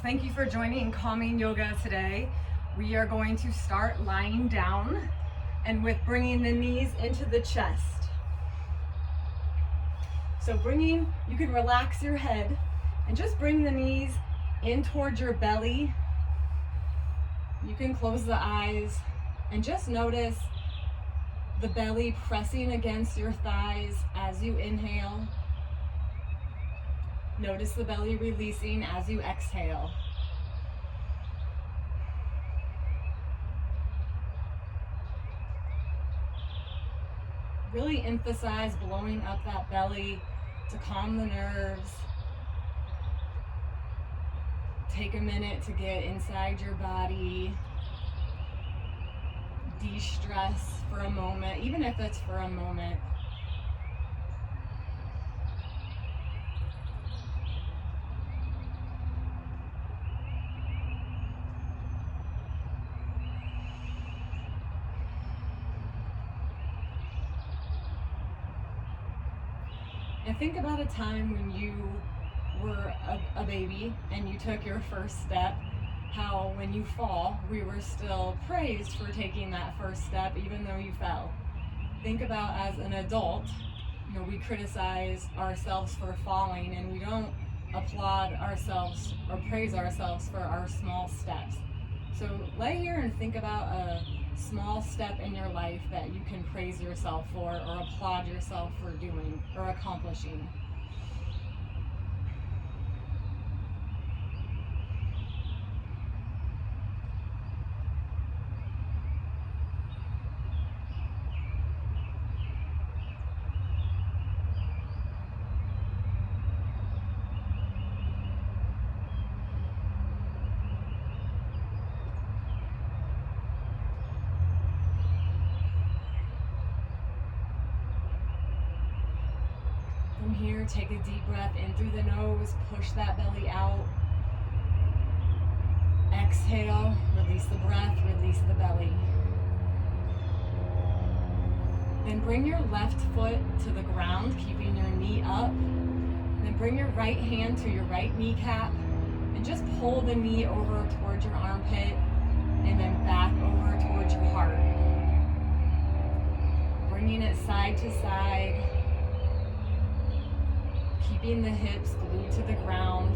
thank you for joining Calming Yoga today. We are going to start lying down and with bringing the knees into the chest. So you can relax your head and just bring the knees in towards your belly. You can close the eyes and just notice the belly pressing against your thighs as you inhale. Notice the belly releasing as you exhale. Really emphasize blowing up that belly to calm the nerves. Take a minute to get inside your body. De-stress for a moment, even if it's for a moment. And think about a time when you were a baby and you took your first step, how when you fall, we were still praised for taking that first step even though you fell. Think about as an adult, we criticize ourselves for falling and we don't applaud ourselves or praise ourselves for our small steps. So lay here and think about a small step in your life that you can praise yourself for or applaud yourself for doing or accomplishing. From here, take a deep breath in through the nose, push that belly out. Exhale, release the breath, release the belly. Then bring your left foot to the ground, keeping your knee up. Then bring your right hand to your right kneecap and just pull the knee over towards your armpit and then back over towards your heart. Bringing it side to side. Keeping the hips glued to the ground.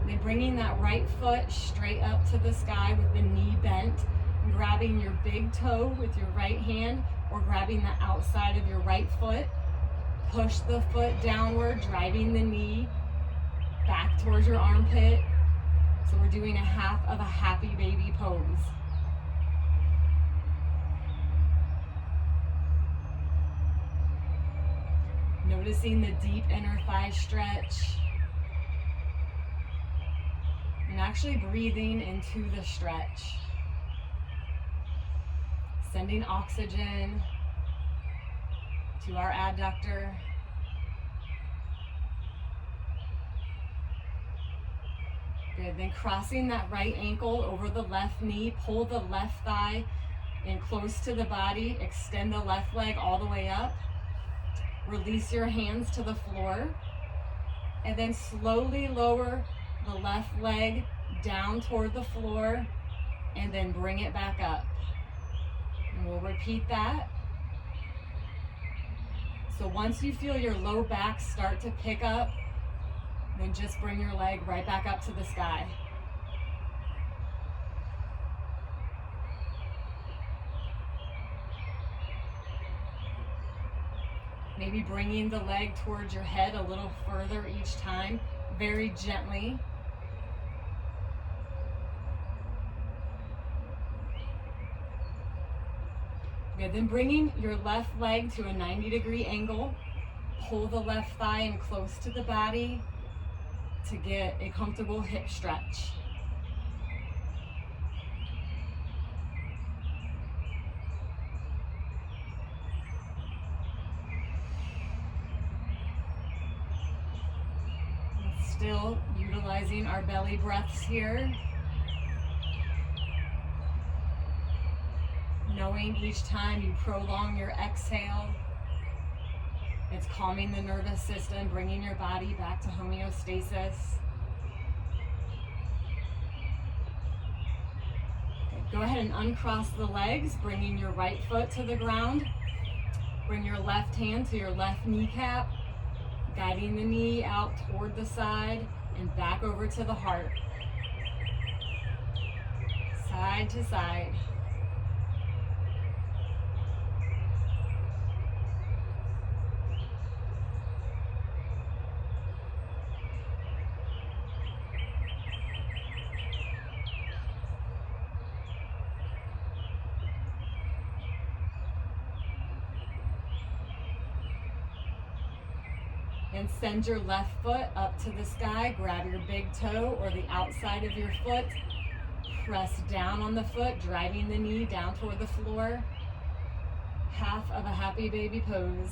Then bringing that right foot straight up to the sky with the knee bent, grabbing your big toe with your right hand or grabbing the outside of your right foot. Push the foot downward, driving the knee back towards your armpit. So we're doing a half of a happy baby pose. Noticing the deep inner thigh stretch. And actually breathing into the stretch. Sending oxygen to our adductor. Good, then crossing that right ankle over the left knee, pull the left thigh in close to the body, extend the left leg all the way up. Release your hands to the floor, and then slowly lower the left leg down toward the floor, and then bring it back up. And we'll repeat that. So once you feel your low back start to pick up, then just bring your leg right back up to the sky. Maybe bringing the leg towards your head a little further each time, very gently. Good, then bringing your left leg to a 90-degree angle, pull the left thigh in close to the body, to get a comfortable hip stretch. Still utilizing our belly breaths here. knowing each time you prolong your exhale, it's calming the nervous system, bringing your body back to homeostasis. Okay, go ahead and uncross the legs, bringing your right foot to the ground. Bring your left hand to your left kneecap, guiding the knee out toward the side and back over to the heart. Side to side. And send your left foot up to the sky. Grab your big toe or the outside of your foot. Press down on the foot, driving the knee down toward the floor. Half of a happy baby pose.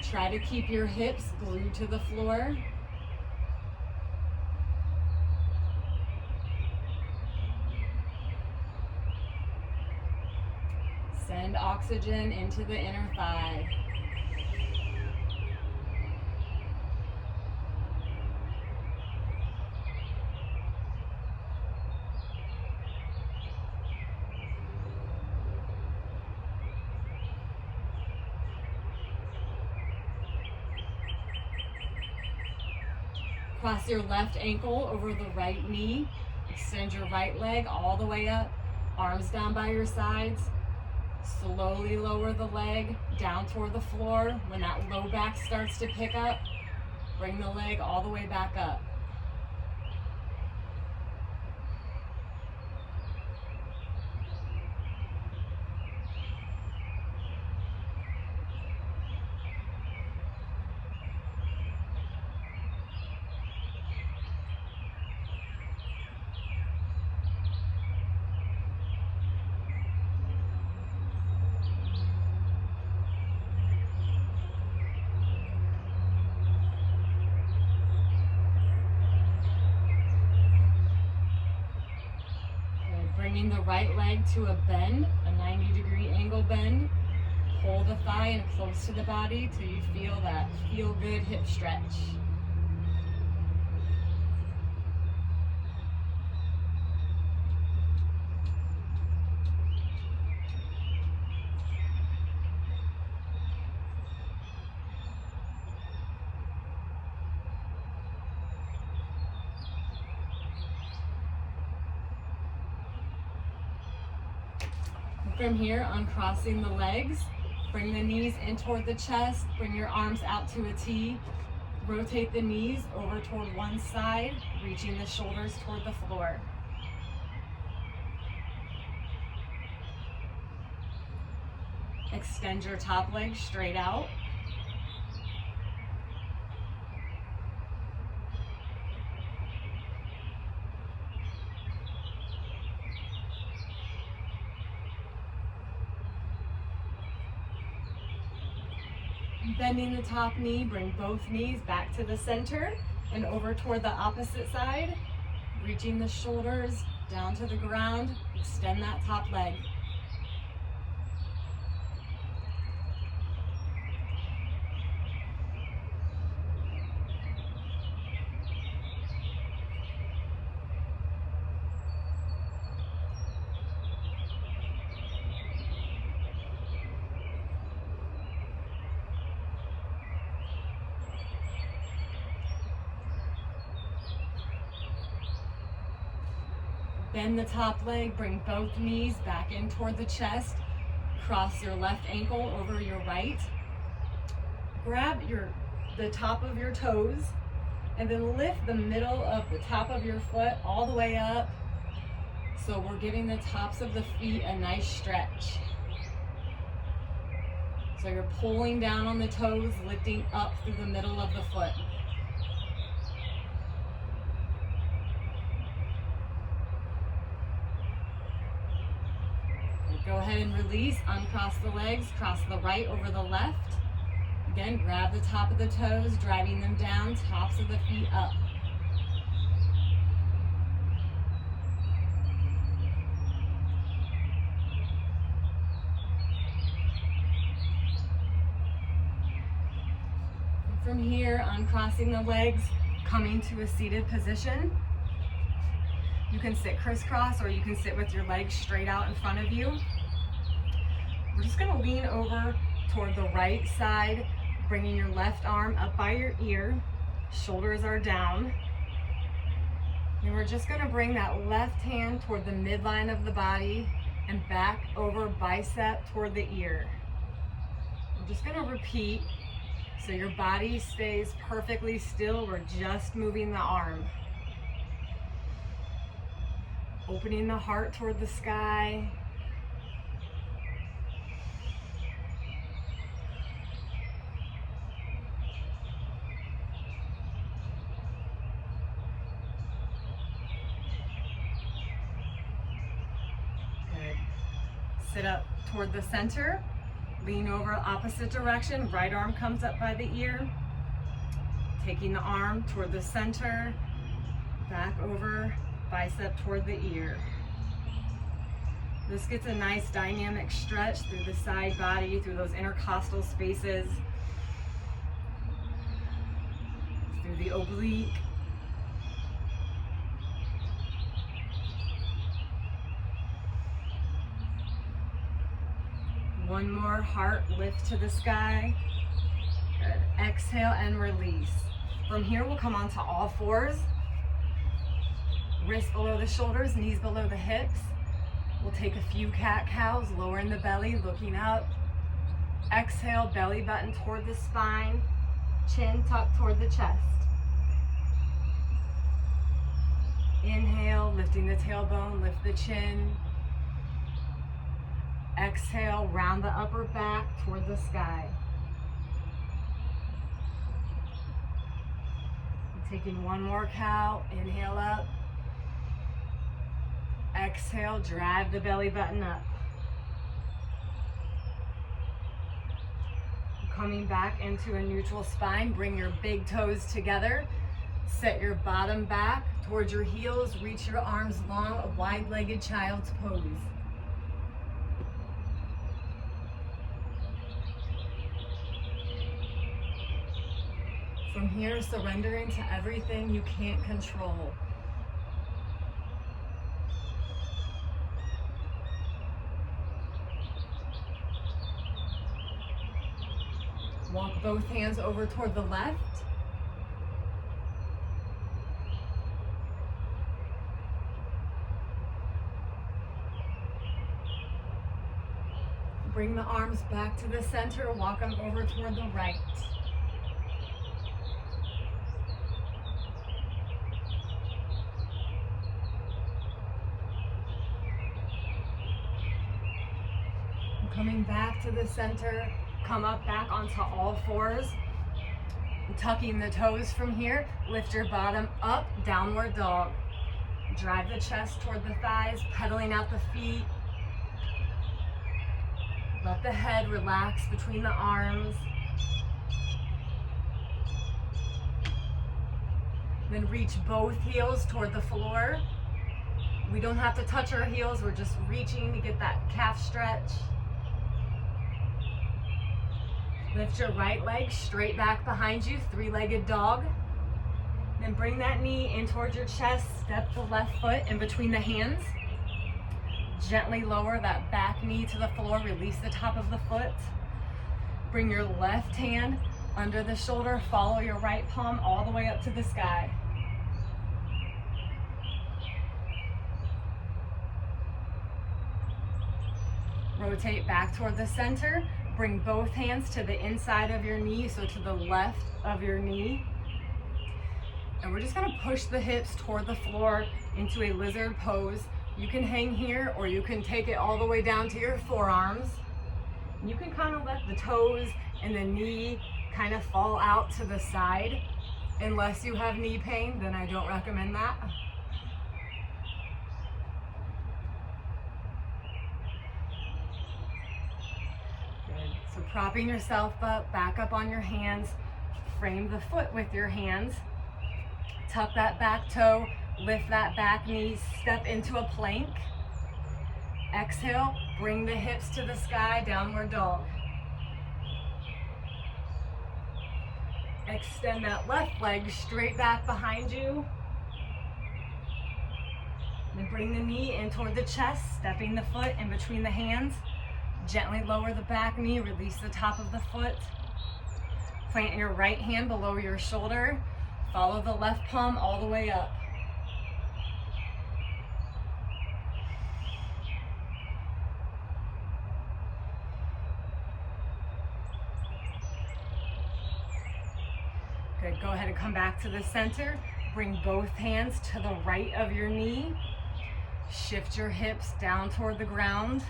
Try to keep your hips glued to the floor. Send oxygen into the inner thigh. Cross your left ankle over the right knee. Extend your right leg all the way up. Arms down by your sides. Slowly lower the leg down toward the floor. When that low back starts to pick up, bring the leg all the way back up. Bringing the right leg to a bend, a 90-degree angle bend. Pull the thigh in close to the body till you feel that feel-good hip stretch. From here, uncrossing the legs, bring the knees in toward the chest, bring your arms out to a T, rotate the knees over toward one side, reaching the shoulders toward the floor. Extend your top leg straight out. Bending the top knee, bring both knees back to the center and over toward the opposite side. Reaching the shoulders down to the ground, extend that top leg. Bend the top leg, bring both knees back in toward the chest. Cross your left ankle over your right. Grab the top of your toes and then lift the middle of the top of your foot all the way up. So we're giving the tops of the feet a nice stretch. So you're pulling down on the toes, lifting up through the middle of the foot. Go ahead and release, uncross the legs, cross the right over the left. Again, grab the top of the toes, driving them down, tops of the feet up. From here, uncrossing the legs, coming to a seated position. You can sit crisscross or you can sit with your legs straight out in front of you. We're just gonna lean over toward the right side, bringing your left arm up by your ear. Shoulders are down. And we're just gonna bring that left hand toward the midline of the body and back over bicep toward the ear. We're just gonna repeat so your body stays perfectly still. We're just moving the arm. Opening the heart toward the sky. Good. Sit up toward the center. Lean over opposite direction. Right arm comes up by the ear. Taking the arm toward the center. Back over. Bicep toward the ear. This gets a nice dynamic stretch through the side body, through those intercostal spaces, through the oblique. One more, heart lift to the sky. Good. Exhale and release. From here, we'll come onto all fours. Wrists below the shoulders, knees below the hips. We'll take a few cat-cows, lowering the belly, looking up. Exhale, belly button toward the spine, chin tucked toward the chest. Inhale, lifting the tailbone, lift the chin. Exhale, round the upper back toward the sky. Taking one more cow, inhale up. Exhale, drive the belly button up. Coming back into a neutral spine, bring your big toes together. Set your bottom back towards your heels, reach your arms long, a wide-legged child's pose. From here, surrendering to everything you can't control. Walk both hands over toward the left. Bring the arms back to the center, walk them over toward the right. Coming back to the center, come up back onto all fours. Tucking the toes from here, lift your bottom up, downward dog. Drive the chest toward the thighs, pedaling out the feet. Let the head relax between the arms. Then reach both heels toward the floor. We don't have to touch our heels, we're just reaching to get that calf stretch. Lift your right leg straight back behind you, three-legged dog. Then bring that knee in towards your chest, step the left foot in between the hands. Gently lower that back knee to the floor, release the top of the foot. Bring your left hand under the shoulder, follow your right palm all the way up to the sky. Rotate back toward the center. Bring both hands to the inside of your knee, so to the left of your knee. And we're just gonna push the hips toward the floor into a lizard pose. You can hang here or you can take it all the way down to your forearms. You can kind of let the toes and the knee kind of fall out to the side. Unless you have knee pain, then I don't recommend that. So propping yourself up, back up on your hands, frame the foot with your hands, tuck that back toe, lift that back knee, step into a plank. Exhale, bring the hips to the sky, downward dog. Extend that left leg straight back behind you. Then bring the knee in toward the chest, stepping the foot in between the hands. Gently lower the back knee, release the top of the foot. Plant your right hand below your shoulder. Follow the left palm all the way up. Good, go ahead and come back to the center. Bring both hands to the right of your knee. Shift your hips down toward the ground.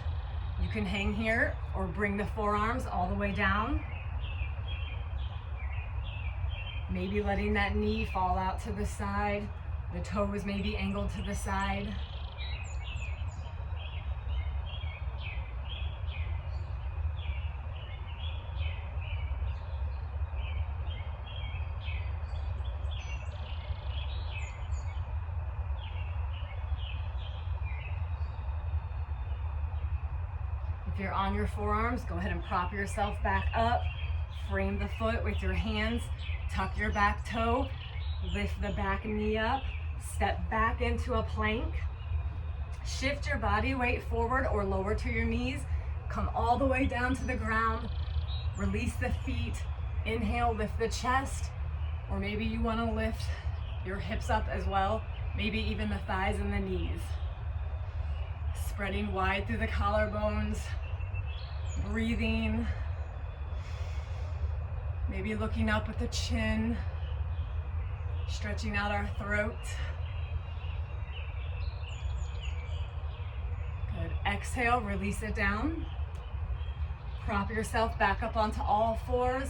You can hang here or bring the forearms all the way down. Maybe letting that knee fall out to the side. The toes may be angled to the side. If you're on your forearms, go ahead and prop yourself back up. Frame the foot with your hands. Tuck your back toe. Lift the back knee up. Step back into a plank. Shift your body weight forward or lower to your knees. Come all the way down to the ground. Release the feet. Inhale, lift the chest. Or maybe you want to lift your hips up as well. Maybe even the thighs and the knees. Spreading wide through the collarbones. Breathing. Maybe looking up with the chin. Stretching out our throat. Good. Exhale, release it down. Prop yourself back up onto all fours.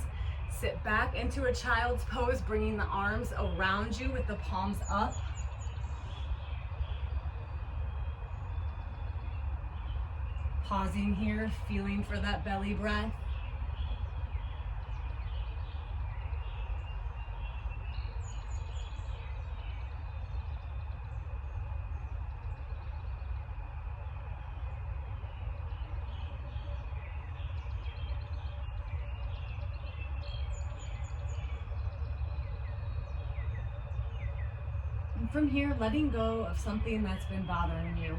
Sit back into a child's pose, bringing the arms around you with the palms up. Pausing here, feeling for that belly breath. And from here, letting go of something that's been bothering you.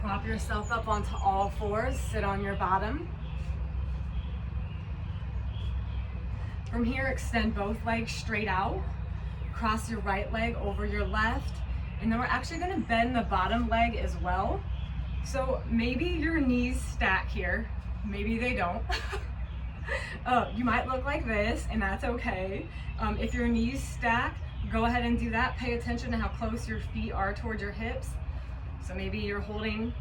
Prop yourself up onto all fours, sit on your bottom. From here, extend both legs straight out. Cross your right leg over your left. And then we're actually gonna bend the bottom leg as well. So maybe your knees stack here, maybe they don't. You might look like this, and that's okay. If your knees stack, go ahead and do that. Pay attention to how close your feet are towards your hips. So maybe you're holding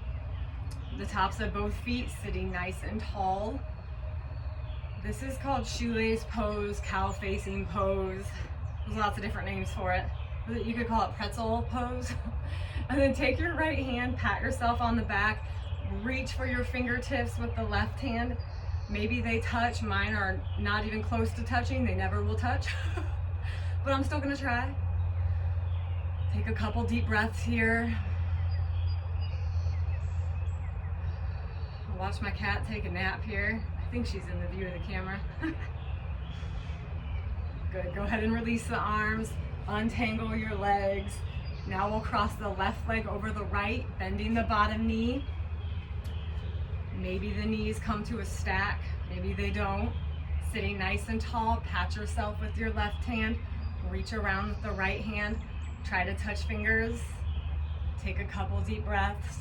the tops of both feet, sitting nice and tall. This is called shoelace pose, cow facing pose. There's lots of different names for it. You could call it pretzel pose. And then take your right hand, pat yourself on the back, reach for your fingertips with the left hand. Maybe they touch, mine are not even close to touching, they never will touch. But I'm still gonna try. Take a couple deep breaths here. Watch my cat take a nap here. I think she's in the view of the camera. Good, go ahead and release the arms, untangle your legs. Now we'll cross the left leg over the right, bending the bottom knee. Maybe the knees come to a stack, maybe they don't. Sitting nice and tall, pat yourself with your left hand, reach around with the right hand, try to touch fingers. Take a couple deep breaths.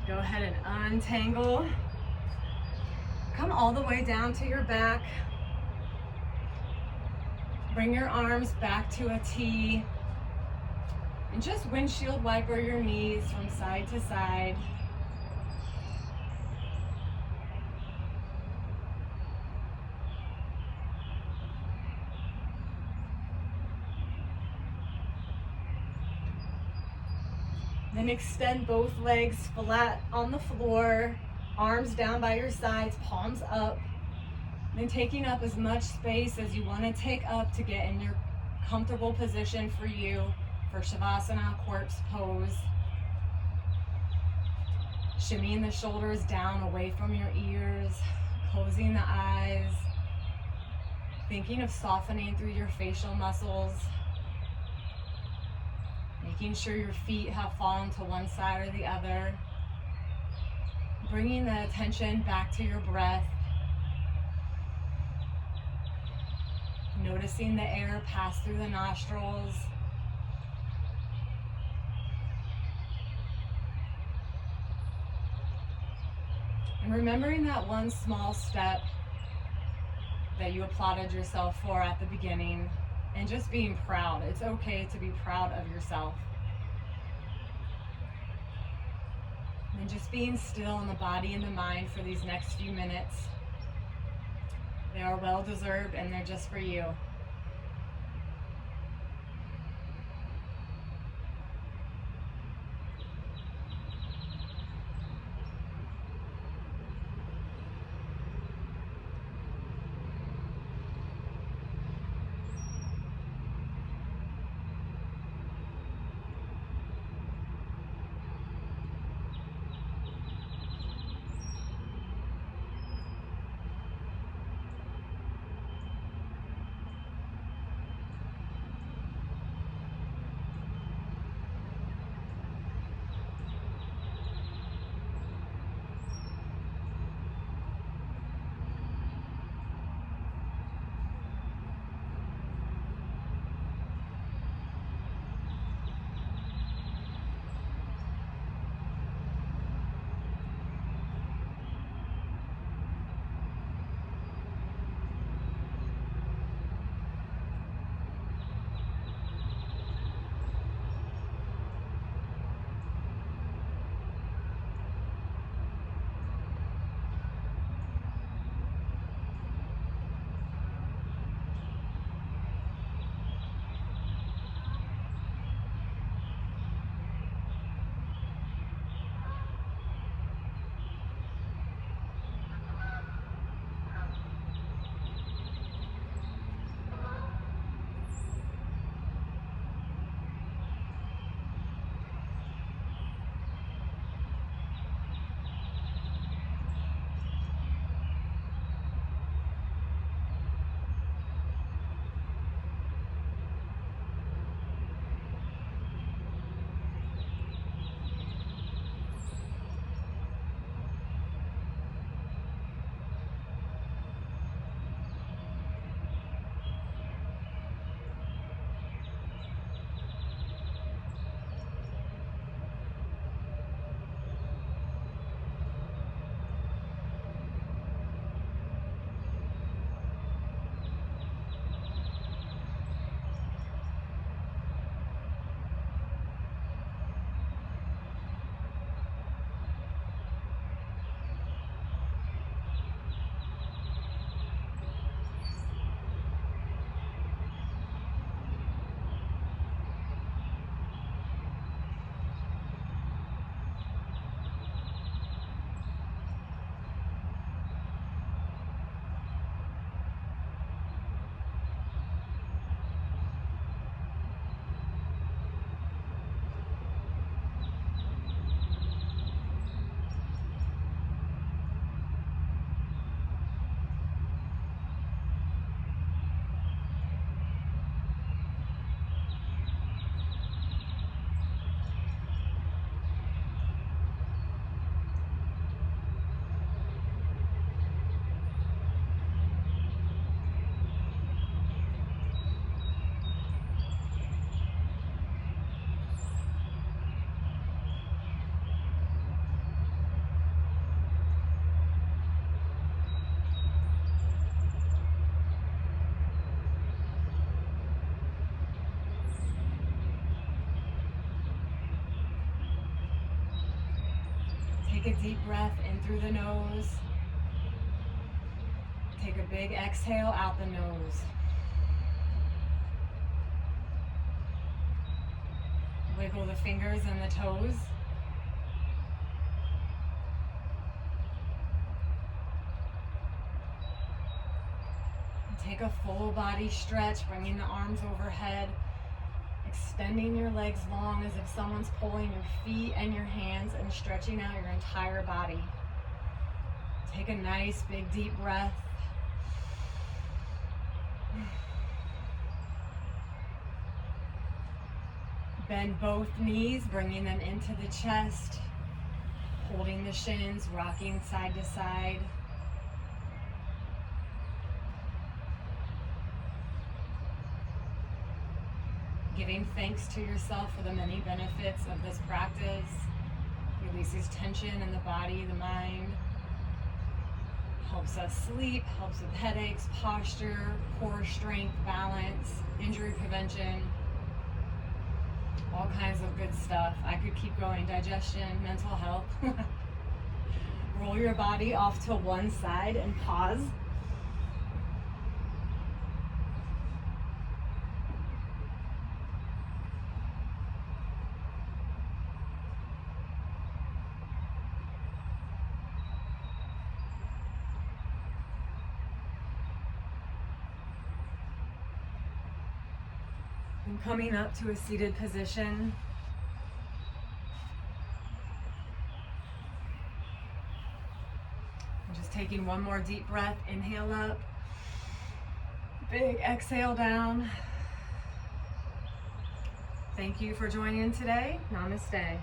Go ahead and untangle. Come all the way down to your back. Bring your arms back to a T. And just windshield wiper your knees from side to side. Then extend both legs flat on the floor, arms down by your sides, palms up. Then taking up as much space as you want to take up to get in your comfortable position for you for Shavasana, corpse pose. Shimmying the shoulders down away from your ears, closing the eyes, thinking of softening through your facial muscles, making sure your feet have fallen to one side or the other, bringing the attention back to your breath, noticing the air pass through the nostrils, and remembering that one small step that you applauded yourself for at the beginning, and just being proud. It's okay to be proud of yourself. And just being still in the body and the mind for these next few minutes. They are well deserved and they're just for you. Take a deep breath in through the nose. Take a big exhale out the nose. Wiggle the fingers and the toes. Take a full body stretch, bringing the arms overhead, extending your legs long as if someone's pulling your feet and your hands and stretching out your entire body. Take a nice big deep breath. Bend both knees, bringing them into the chest, holding the shins, rocking side to side. Giving thanks to yourself for the many benefits of this practice. Releases tension in the body, the mind. Helps us sleep, helps with headaches, posture, core strength, balance, injury prevention. All kinds of good stuff. I could keep going. Digestion, mental health. Roll your body off to one side and pause. And coming up to a seated position. And just taking one more deep breath. Inhale up. Big exhale down. Thank you for joining today. Namaste.